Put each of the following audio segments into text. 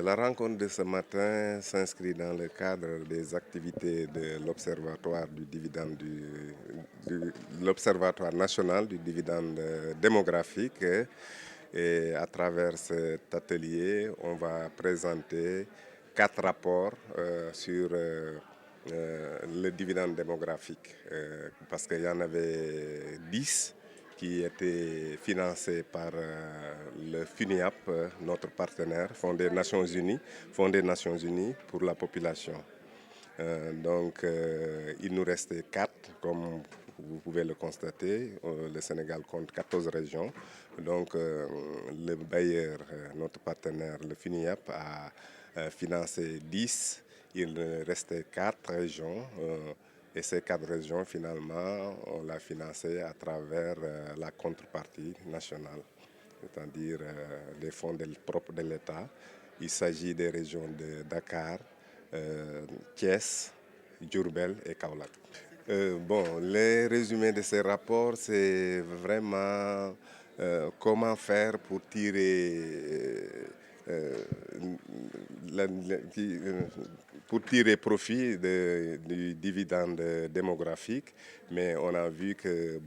La rencontre de ce matin s'inscrit dans le cadre des activités de l'Observatoire du dividende l'Observatoire national du dividende démographique. Et à travers cet atelier, on va présenter 4 rapports sur le dividende démographique, parce qu'il y en avait 10 qui était financé par le FUNIAP, notre partenaire, Fonds des Nations Unies pour la population. Il nous restait 4, comme vous pouvez le constater. Le Sénégal compte 14 régions. Le bailleur, notre partenaire, le FUNIAP, a financé 10. Il restait 4 régions. Et ces 4 régions, finalement, on l'a financé à travers la contrepartie nationale, c'est-à-dire les fonds propres de l'État. Il s'agit des régions de Dakar, Thiès, Diourbel et Kaolack. Les résumés de ces rapports, c'est vraiment comment faire pour euh, la- la- qui, euh, tirer profit du dividende démographique. Mais on a vu que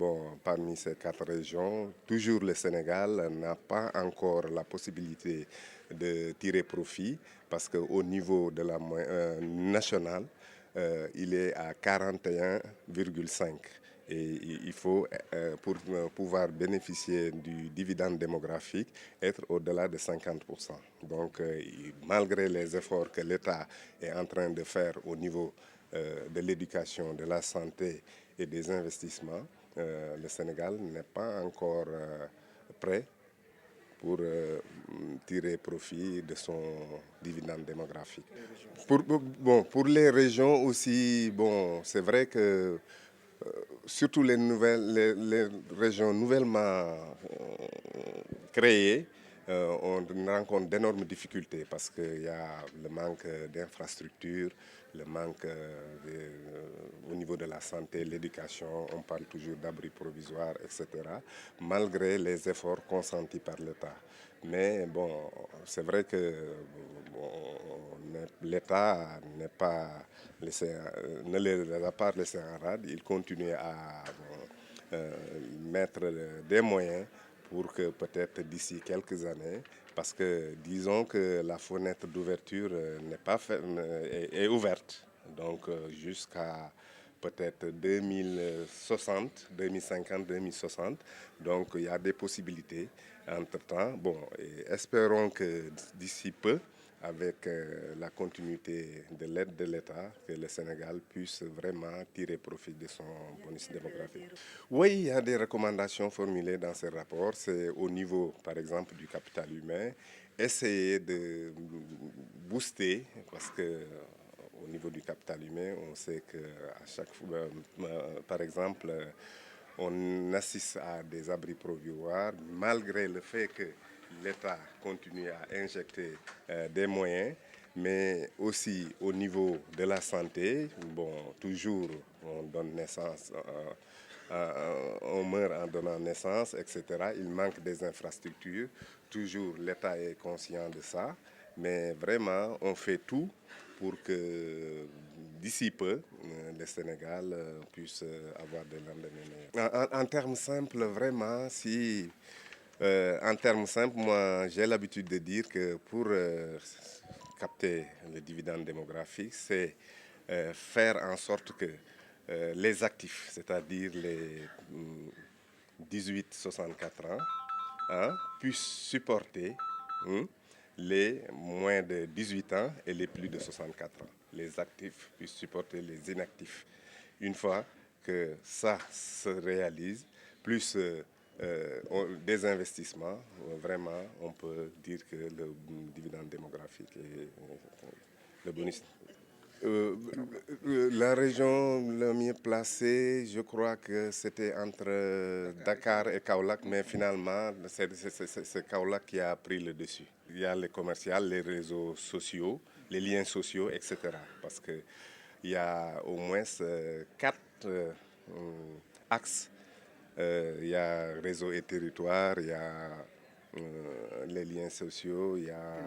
parmi ces 4 régions, toujours le Sénégal n'a pas encore la possibilité de tirer profit parce qu'au niveau de la nationale, il est à 41,5. Et il faut, pour pouvoir bénéficier du dividende démographique, être au-delà de 50%. Malgré les efforts que l'État est en train de faire au niveau de l'éducation, de la santé et des investissements, le Sénégal n'est pas encore prêt pour tirer profit de son dividende démographique. Pour les régions aussi, c'est vrai que surtout les régions nouvellement créées, on rencontre d'énormes difficultés parce qu'il y a le manque d'infrastructures, le manque au niveau de la santé, l'éducation, on parle toujours d'abris provisoires, etc., malgré les efforts consentis par l'État. Mais c'est vrai que l'État ne les a pas laissés en rade. Il continue à mettre des moyens pour que peut-être d'ici quelques années, parce que disons que la fenêtre d'ouverture n'est pas est ouverte, jusqu'à peut-être 2060, 2050, 2060. Donc il y a des possibilités entre-temps. Et espérons que d'ici peu, avec la continuité de l'aide de l'État, que le Sénégal puisse vraiment tirer profit de son bonus démographique. Oui, il y a des recommandations formulées dans ces rapports. C'est au niveau, par exemple, du capital humain, essayer de booster, parce que au niveau du capital humain, on sait qu'à chaque fois, par exemple, on assiste à des abris provisoires, malgré le fait que l'État continue à injecter des moyens, mais aussi au niveau de la santé. Toujours on donne naissance, on meurt en donnant naissance, etc. Il manque des infrastructures. Toujours l'État est conscient de ça, mais vraiment on fait tout pour que d'ici peu, le Sénégal puisse avoir des lendemains meilleurs. En termes simples, vraiment, en termes simples, moi, j'ai l'habitude de dire que pour capter le dividende démographique, c'est faire en sorte que les actifs, c'est-à-dire les 18-64 ans, puissent supporter les moins de 18 ans et les plus de 64 ans. Les actifs puissent supporter les inactifs. Une fois que ça se réalise, plus des investissements, vraiment, on peut dire que le dividende démographique et le bonus. Euh, la région la mieux placée, je crois que c'était entre Dakar et Kaolack, mais finalement, c'est Kaolack qui a pris le dessus. Il y a les commerciales, les réseaux sociaux, les liens sociaux, etc. Parce qu'il y a au moins 4 axes. Il y a réseau et territoire, il y a les liens sociaux, il y a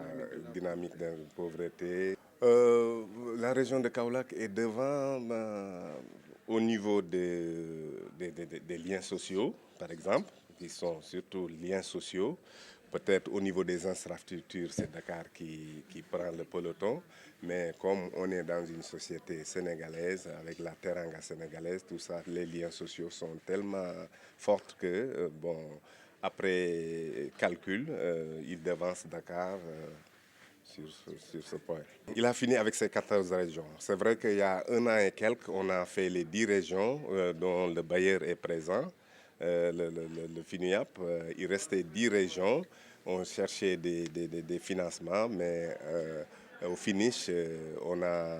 dynamique de pauvreté. La région de Kaolack est devant au niveau des liens sociaux, par exemple, qui sont surtout liens sociaux. Peut-être au niveau des infrastructures, c'est Dakar qui prend le peloton. Mais comme on est dans une société sénégalaise, avec la teranga sénégalaise, tout ça, les liens sociaux sont tellement forts que, après calcul, il devance Dakar sur ce point. Il a fini avec ses 14 régions. C'est vrai qu'il y a un an et quelques, on a fait les 10 régions dont le bailleur est présent, le FINUAP. Il restait 10 régions. On cherchait des financements, mais au finish, on a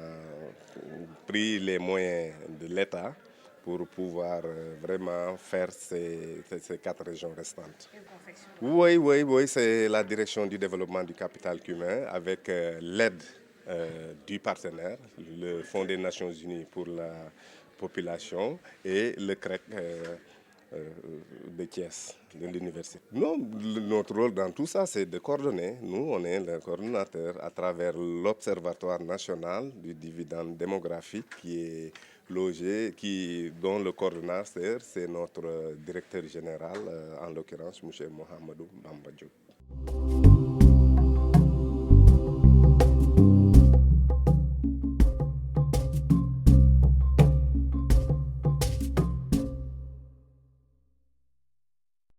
pris les moyens de l'État pour pouvoir vraiment faire ces 4 régions restantes. Oui, oui, oui, c'est la direction du développement du capital humain avec l'aide du partenaire, le Fonds des Nations Unies pour la population et le CREC de Thiès, de l'université. Non, notre rôle dans tout ça, c'est de coordonner. Nous, on est le coordonnateur à travers l'Observatoire national du dividende démographique qui est logé, dont le coordonnateur, c'est notre directeur général, en l'occurrence, M. Mohamedou Bamba Diop.